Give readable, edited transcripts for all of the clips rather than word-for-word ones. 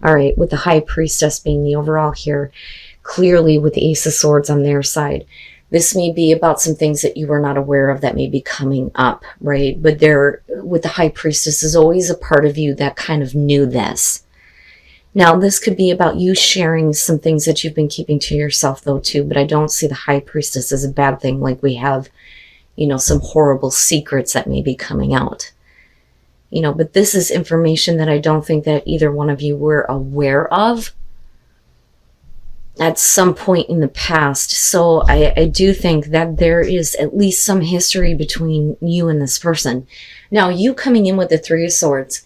All right, with the High Priestess being the overall here, clearly with the Ace of Swords on their side, this may be about some things that you were not aware of that may be coming up, right? But there, with the High Priestess, is always a part of you that kind of knew this. Now, this could be about you sharing some things that you've been keeping to yourself, though, too. But I don't see the High Priestess as a bad thing, like we have, some horrible secrets that may be coming out. But this is information that I don't think that either one of you were aware of at some point in the past. So I do think that there is at least some history between you and this person. Now, you coming in with the Three of Swords,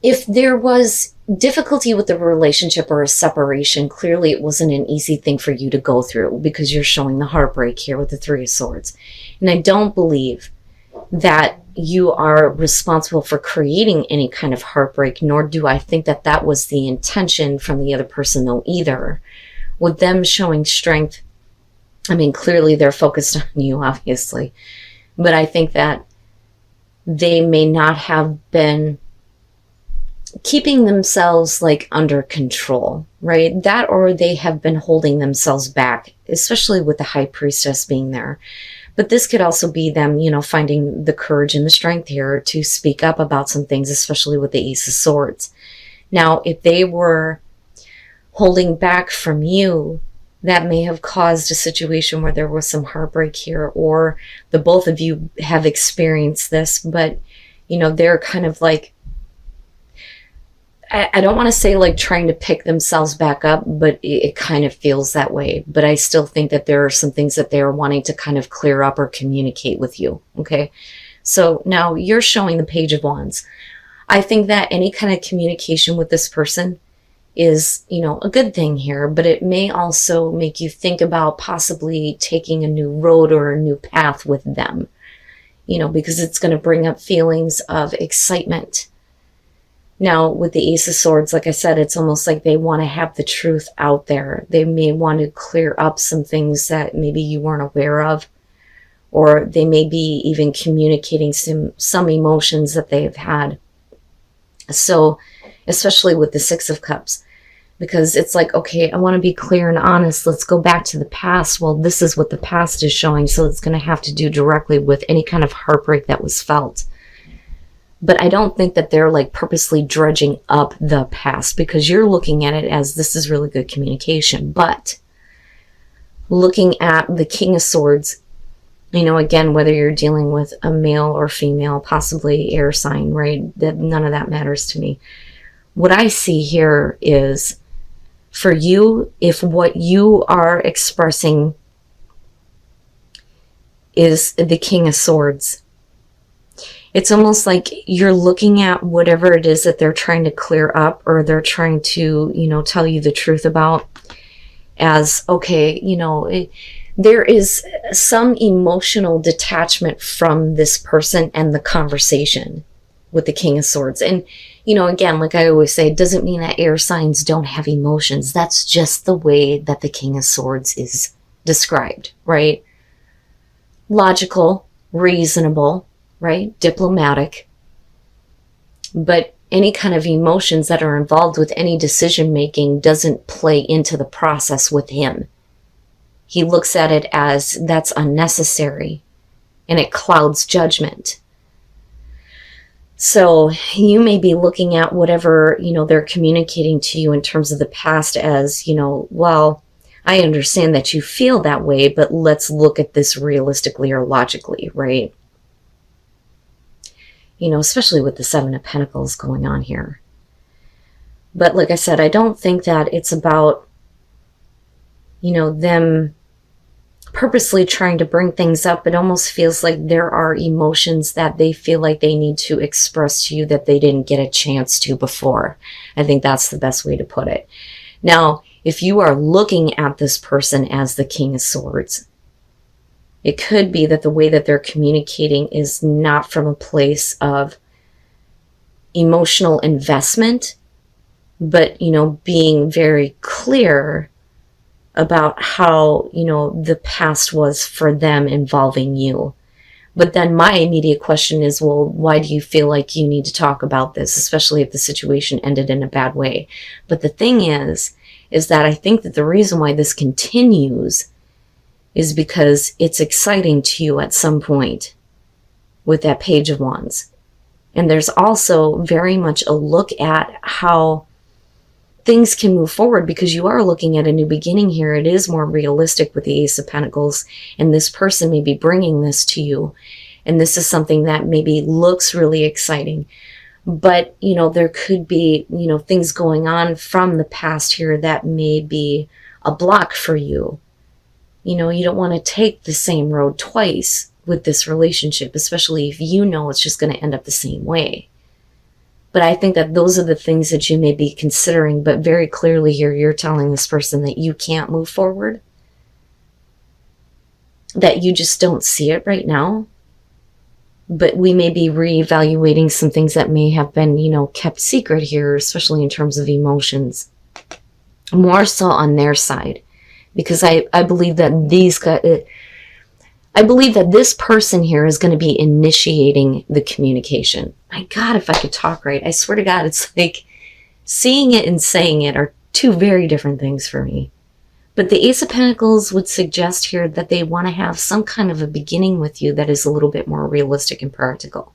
if there was difficulty with the relationship or a separation, clearly it wasn't an easy thing for you to go through because you're showing the heartbreak here with the Three of Swords. And I don't believe that you are responsible for creating any kind of heartbreak, nor do I think that that was the intention from the other person, though, either. With them showing strength, I mean, clearly they're focused on you, obviously. But I think that they may not have been keeping themselves like under control, right? That, or they have been holding themselves back, especially with the High Priestess being there. But this could also be them, finding the courage and the strength here to speak up about some things, especially with the Ace of Swords. Now, if they were holding back from you, that may have caused a situation where there was some heartbreak here, or the both of you have experienced this, but, they're kind of like, I don't want to say like trying to pick themselves back up, but it kind of feels that way. But I still think that there are some things that they are wanting to kind of clear up or communicate with you. Okay. So now you're showing the Page of Wands. I think that any kind of communication with this person is, a good thing here, but it may also make you think about possibly taking a new road or a new path with them, because it's going to bring up feelings of excitement. Now, with the Ace of Swords, like I said, it's almost like they want to have the truth out there. They may want to clear up some things that maybe you weren't aware of, or they may be even communicating some emotions that they've had. So, especially with the Six of Cups, because it's like, okay, I want to be clear and honest. Let's go back to the past. Well, this is what the past is showing, so it's going to have to do directly with any kind of heartbreak that was felt. But I don't think that they're like purposely dredging up the past, because you're looking at it as this is really good communication. But looking at the King of Swords, again, whether you're dealing with a male or female, possibly air sign, right? That none of that matters to me. What I see here is for you, if what you are expressing is the King of Swords, it's almost like you're looking at whatever it is that they're trying to clear up, or they're trying to, tell you the truth about, as, okay, there is some emotional detachment from this person and the conversation with the King of Swords. And, again, like I always say, it doesn't mean that air signs don't have emotions. That's just the way that the King of Swords is described, right? Logical, reasonable, right? Diplomatic. But any kind of emotions that are involved with any decision making doesn't play into the process with him. He looks at it as that's unnecessary, and it clouds judgment. So you may be looking at whatever, they're communicating to you in terms of the past as, well, I understand that you feel that way, but let's look at this realistically or logically, right? Especially with the Seven of Pentacles going on here. But like I said, I don't think that it's about, them purposely trying to bring things up. It almost feels like there are emotions that they feel like they need to express to you that they didn't get a chance to before. I think that's the best way to put it. Now, if you are looking at this person as the King of Swords, it could be that the way that they're communicating is not from a place of emotional investment, but, being very clear about how, the past was for them involving you. But then my immediate question is, well, why do you feel like you need to talk about this, especially if the situation ended in a bad way? But the thing is that I think that the reason why this continues is because it's exciting to you at some point with that Page of Wands. And there's also very much a look at how things can move forward, because you are looking at a new beginning here. It is more realistic with the Ace of Pentacles, and this person may be bringing this to you. And this is something that maybe looks really exciting. But, you know, there could be, you know, things going on from the past here that may be a block for you. You know, you don't want to take the same road twice with this relationship, especially if you know it's just going to end up the same way. But I think that those are the things that you may be considering. But very clearly here, you're telling this person that you can't move forward, that you just don't see it right now. But we may be reevaluating some things that may have been, you know, kept secret here, especially in terms of emotions. More so on their side. Because I believe that I believe that this person here is going to be initiating the communication. My God, if I could talk right. I swear to God, it's like seeing it and saying it are two very different things for me. But the Ace of Pentacles would suggest here that they want to have some kind of a beginning with you that is a little bit more realistic and practical.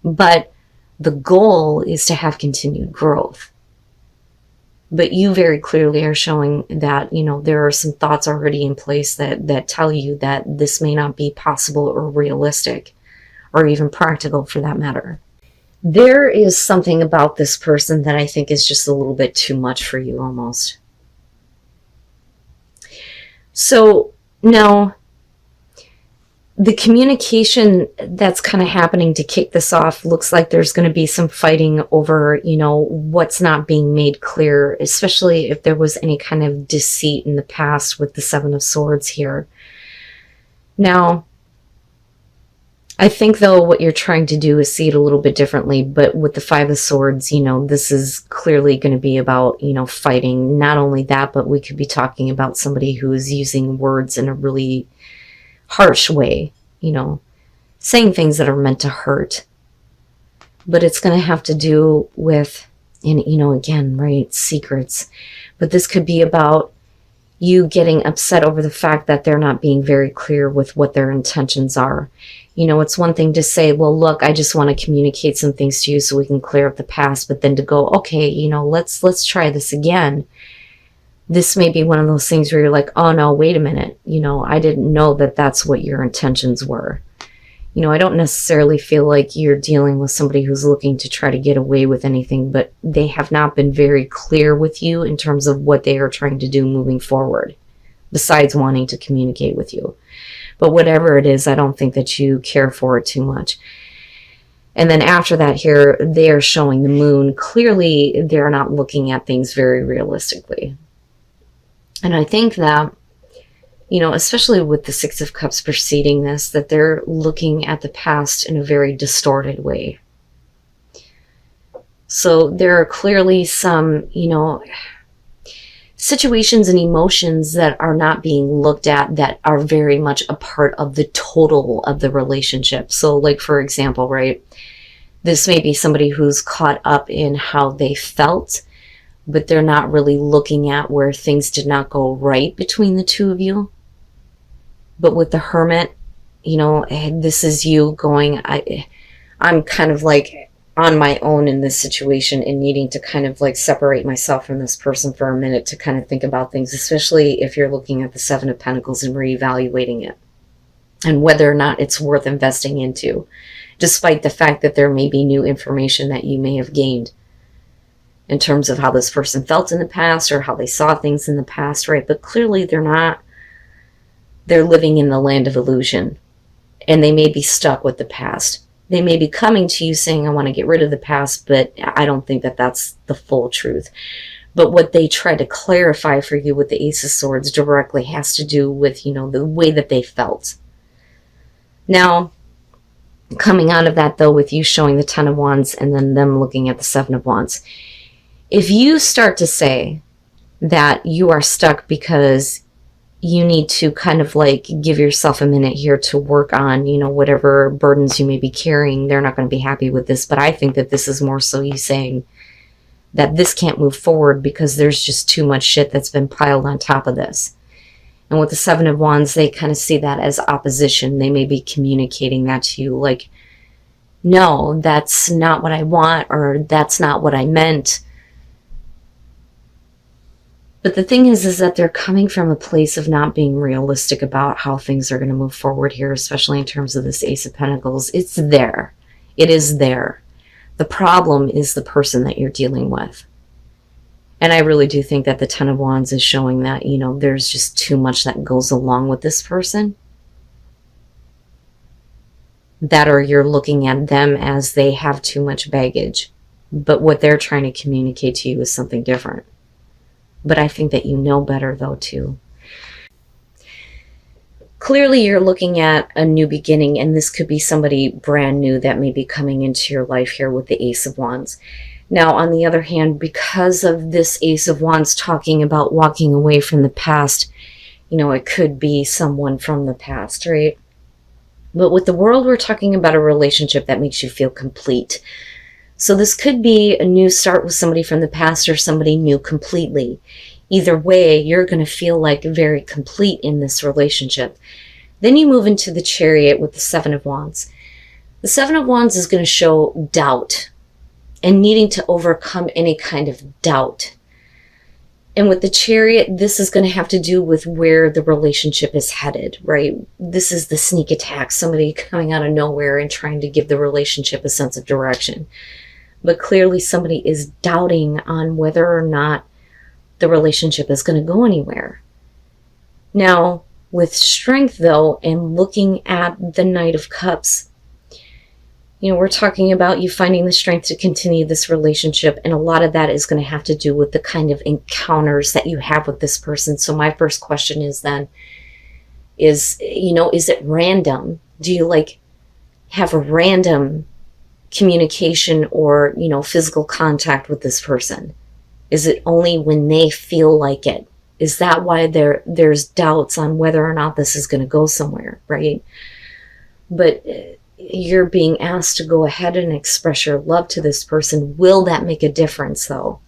But the goal is to have continued growth. But you very clearly are showing that, you know, there are some thoughts already in place that tell you that this may not be possible or realistic or even practical for that matter. There is something about this person that I think is just a little bit too much for you almost. So now the communication that's kind of happening to kick this off looks like there's going to be some fighting over, you know, what's not being made clear, especially if there was any kind of deceit in the past with the Seven of Swords here. Now, I think, though, what you're trying to do is see it a little bit differently. But with the Five of Swords, you know, this is clearly going to be about, you know, fighting. Not only that, but we could be talking about somebody who is using words in a really harsh way, you know, saying things that are meant to hurt. But it's going to have to do with, and, you know, again, right, secrets. But this could be about you getting upset over the fact that they're not being very clear with what their intentions are. You know, it's one thing to say, well, look, I just want to communicate some things to you so we can clear up the past. But then to go, okay, you know, let's try this again. This may be one of those things where you're like, oh no, wait a minute. You know, I didn't know that that's what your intentions were. You know, I don't necessarily feel like you're dealing with somebody who's looking to try to get away with anything, but they have not been very clear with you in terms of what they are trying to do moving forward, besides wanting to communicate with you. But whatever it is, I don't think that you care for it too much. And then after that here, they are showing the moon. Clearly, they're not looking at things very realistically. And I think that, you know, especially with the Six of Cups preceding this, that they're looking at the past in a very distorted way. So there are clearly some, you know, situations and emotions that are not being looked at that are very much a part of the total of the relationship. So like, for example, right, this may be somebody who's caught up in how they felt, but they're not really looking at where things did not go right between the two of you. But with the Hermit, you know, this is you going, I'm kind of like on my own in this situation and needing to kind of like separate myself from this person for a minute to kind of think about things, especially if you're looking at the Seven of Pentacles and reevaluating it and whether or not it's worth investing into, despite the fact that there may be new information that you may have gained in terms of how this person felt in the past or how they saw things in the past, right? But clearly they're living in the land of illusion, and they may be stuck with the past. They may be coming to you saying, I want to get rid of the past, but I don't think that that's the full truth. But what they try to clarify for you with the Ace of Swords directly has to do with, you know, the way that they felt. Now, coming out of that, though, with you showing the Ten of Wands and then them looking at the Seven of Wands, if you start to say that you are stuck because you need to kind of like give yourself a minute here to work on, whatever burdens you may be carrying. They're not going to be happy with this, but I think that this is more so you saying that this can't move forward because there's just too much shit that's been piled on top of this. And with the Seven of Wands, they kind of see that as opposition. They may be communicating that to you like, no, that's not what I want, or that's not what I meant. But the thing is that they're coming from a place of not being realistic about how things are going to move forward here, especially in terms of this Ace of Pentacles. It's there. It is there. The problem is the person that you're dealing with. And I really do think that the Ten of Wands is showing that, there's just too much that goes along with this person. That, or you're looking at them as they have too much baggage. But what they're trying to communicate to you is something different. But I think that you know better, though, too. Clearly, you're looking at a new beginning, and this could be somebody brand new that may be coming into your life here with the Ace of Wands. Now, on the other hand, because of this Ace of Wands talking about walking away from the past, it could be someone from the past, right? But with the World, we're talking about a relationship that makes you feel complete. So this could be a new start with somebody from the past or somebody new completely. Either way, you're going to feel like very complete in this relationship. Then you move into the Chariot with the Seven of Wands. The Seven of Wands is going to show doubt and needing to overcome any kind of doubt. And with the Chariot, this is going to have to do with where the relationship is headed, right? This is the sneak attack, somebody coming out of nowhere and trying to give the relationship a sense of direction. But clearly somebody is doubting on whether or not the relationship is going to go anywhere. Now, with Strength, though, and looking at the Knight of Cups, we're talking about you finding the strength to continue this relationship, and a lot of that is going to have to do with the kind of encounters that you have with this person. So my first question is then, is it random? Do you have a random communication or, physical contact with this person? Is it only when they feel like it? Is that why there's doubts on whether or not this is going to go somewhere, right? But you're being asked to go ahead and express your love to this person. Will that make a difference, though?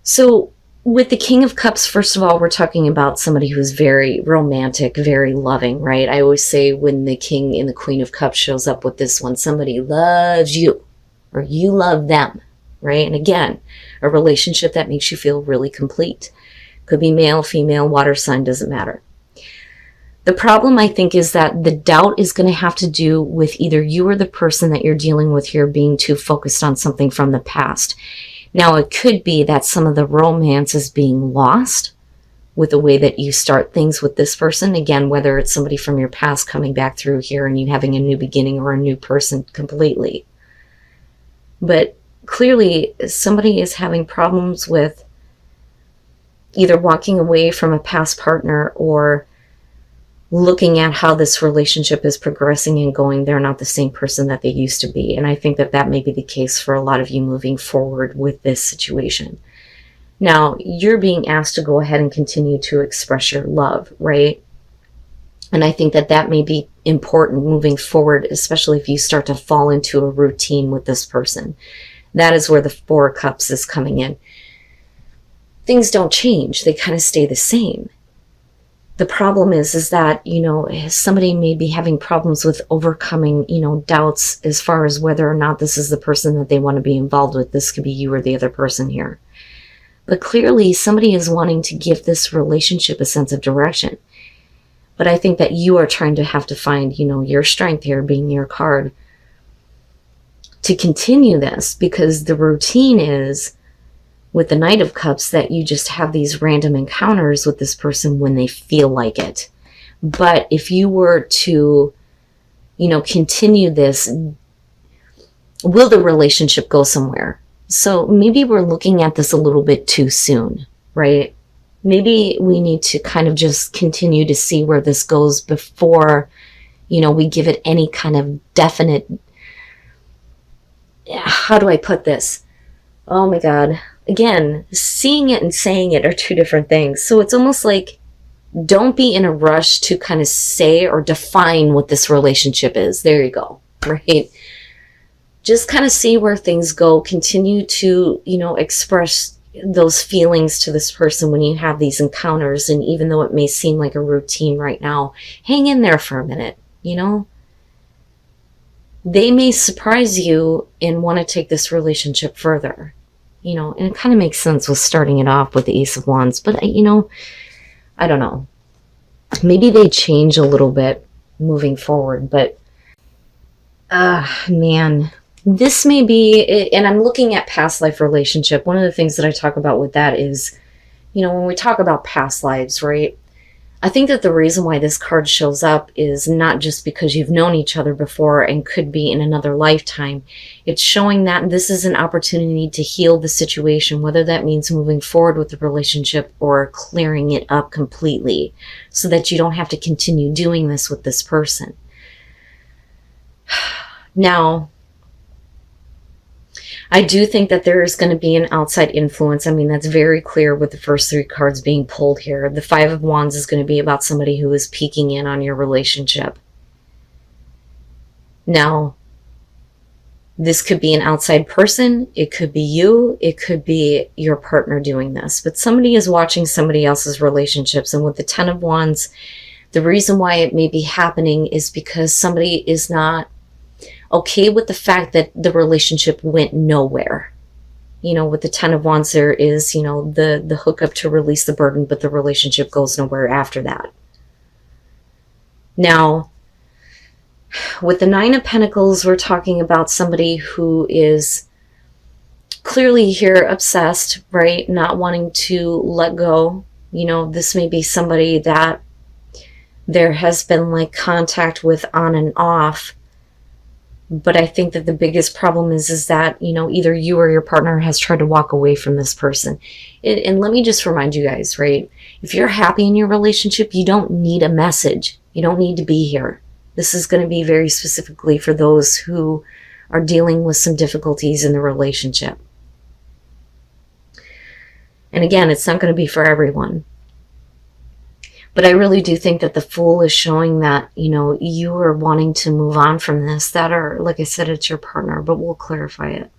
So with the King of Cups, first of all, we're talking about somebody who's very romantic, very loving, right? I always say when the King and the Queen of Cups shows up with this one, somebody loves you or you love them, right? And again, a relationship that makes you feel really complete. Could be male, female, water sign, doesn't matter. The problem, I think, is that the doubt is going to have to do with either you or the person that you're dealing with here being too focused on something from the past. Now, it could be that some of the romance is being lost with the way that you start things with this person. Again, whether it's somebody from your past coming back through here and you having a new beginning or a new person completely. But clearly, somebody is having problems with either walking away from a past partner or looking at how this relationship is progressing and going. They're not the same person that they used to be. And I think that that may be the case for a lot of you moving forward with this situation. Now, you're being asked to go ahead and continue to express your love, right? And I think that that may be important moving forward, especially if you start to fall into a routine with this person. That is where the Four of Cups is coming in. Things don't change. They kind of stay the same. The problem is that, somebody may be having problems with overcoming, doubts as far as whether or not this is the person that they want to be involved with. This could be you or the other person here. But clearly somebody is wanting to give this relationship a sense of direction. But I think that you are trying to have to find, your strength here being your card to continue this, because the routine is with the Knight of Cups that you just have these random encounters with this person when they feel like it. But if you were to, continue this, will the relationship go somewhere? So maybe we're looking at this a little bit too soon, right? Maybe we need to kind of just continue to see where this goes before, we give it any kind of definite, how do I put this? Oh my God. Again, seeing it and saying it are two different things. So it's almost like don't be in a rush to kind of say or define what this relationship is. There you go, right? Just kind of see where things go. Continue to, express those feelings to this person when you have these encounters. And even though it may seem like a routine right now, hang in there for a minute, They may surprise you and want to take this relationship further, and it kind of makes sense with starting it off with the Ace of Wands. But, I don't know. Maybe they change a little bit moving forward, but, man, this may be, and I'm looking at past life relationship. One of the things that I talk about with that is, when we talk about past lives, right? I think that the reason why this card shows up is not just because you've known each other before and could be in another lifetime. It's showing that this is an opportunity to heal the situation, whether that means moving forward with the relationship or clearing it up completely so that you don't have to continue doing this with this person. Now, I do think that there is going to be an outside influence. I mean, that's very clear with the first three cards being pulled here. The Five of Wands is going to be about somebody who is peeking in on your relationship. Now, this could be an outside person. It could be you. It could be your partner doing this. But somebody is watching somebody else's relationships. And with the Ten of Wands, the reason why it may be happening is because somebody is not okay with the fact that the relationship went nowhere. With the Ten of Wands, there is, the hookup to release the burden, but the relationship goes nowhere after that. Now, with the Nine of Pentacles, we're talking about somebody who is clearly here obsessed, right? Not wanting to let go. This may be somebody that there has been like contact with on and off. But I think that the biggest problem is that, either you or your partner has tried to walk away from this person. And let me just remind you guys, right? If you're happy in your relationship, you don't need a message. You don't need to be here. This is going to be very specifically for those who are dealing with some difficulties in the relationship. And again, it's not going to be for everyone. But I really do think that the Fool is showing that, you are wanting to move on from this. That are, like I said, it's your partner, but we'll clarify it.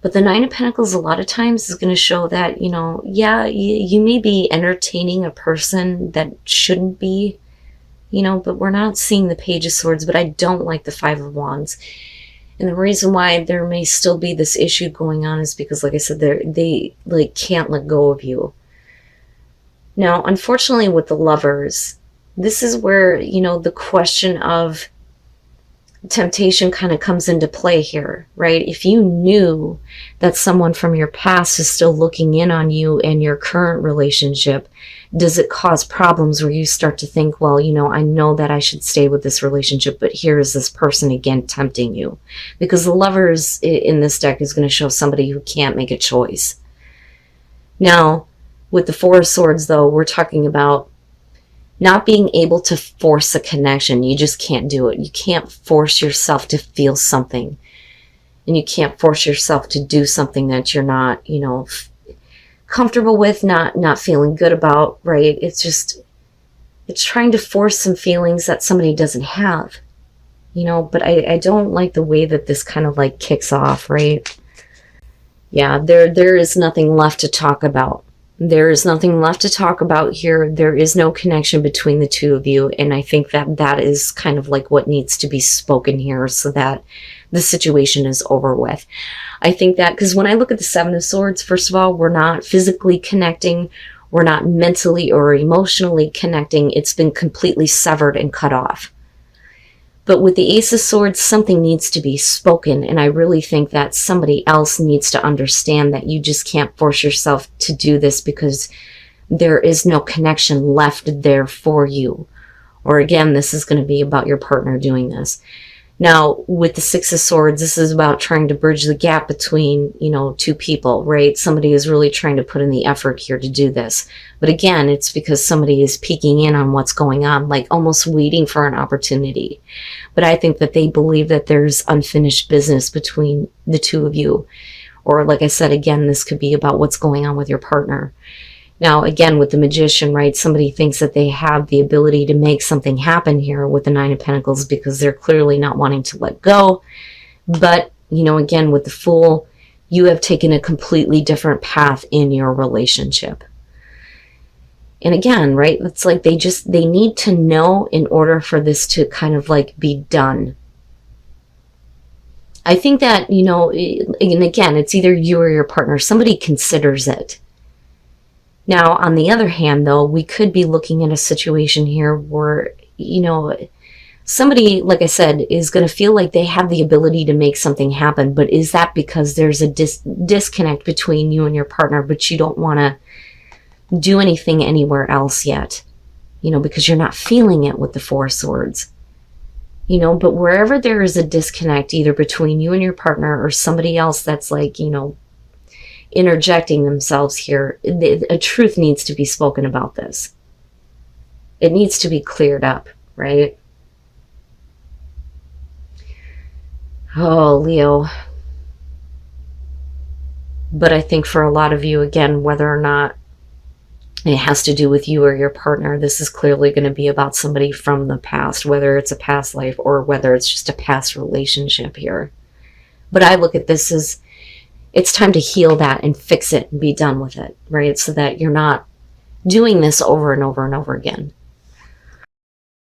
But the Nine of Pentacles a lot of times is going to show that, yeah, you may be entertaining a person that shouldn't be, but we're not seeing the Page of Swords, but I don't like the Five of Wands. And the reason why there may still be this issue going on is because, like I said, they can't let go of you. Now, unfortunately, with the Lovers, this is where, the question of temptation kind of comes into play here, right? If you knew that someone from your past is still looking in on you and your current relationship, does it cause problems where you start to think, well, I know that I should stay with this relationship, but here is this person again tempting you? Because the Lovers in this deck is going to show somebody who can't make a choice. Now, with the Four of Swords, though, we're talking about not being able to force a connection. You just can't do it. You can't force yourself to feel something. And you can't force yourself to do something that you're not, comfortable with, not feeling good about, right? It's trying to force some feelings that somebody doesn't have, but I don't like the way that this kind of like kicks off, right? Yeah, there is nothing left to talk about. There is nothing left to talk about here. There is no connection between the two of you. And I think that is kind of like what needs to be spoken here so that the situation is over with. I think that because when I look at the Seven of Swords, first of all, we're not physically connecting. We're not mentally or emotionally connecting. It's been completely severed and cut off. But with the Ace of Swords, something needs to be spoken. And I really think that somebody else needs to understand that you just can't force yourself to do this because there is no connection left there for you. Or again, this is going to be about your partner doing this. Now, with the Six of Swords, this is about trying to bridge the gap between, two people, right? Somebody is really trying to put in the effort here to do this. But again, it's because somebody is peeking in on what's going on, like almost waiting for an opportunity. But I think that they believe that there's unfinished business between the two of you. Or like I said, again, this could be about what's going on with your partner. Now, again, with the Magician, right, somebody thinks that they have the ability to make something happen here with the Nine of Pentacles because they're clearly not wanting to let go. But, you know, again, with the Fool, you have taken a completely different path in your relationship. And again, right, it's like they need to know in order for this to kind of like be done. I think that, you know, and again, it's either you or your partner. Somebody considers it. Now, on the other hand, though, we could be looking at a situation here where, you know, somebody, like I said, is going to feel like they have the ability to make something happen. But is that because there's a disconnect between you and your partner, but you don't want to do anything anywhere else yet? You know, because you're not feeling it with the Four of Swords. You know, but wherever there is a disconnect, either between you and your partner or somebody else that's like, you know, interjecting themselves here, a truth needs to be spoken about this. It needs to be cleared up, right? Oh, Leo. But I think for a lot of you, again, whether or not it has to do with you or your partner, this is clearly going to be about somebody from the past, whether it's a past life or whether it's just a past relationship here. But I look at this as it's time to heal that and fix it and be done with it, right? So that you're not doing this over and over and over again.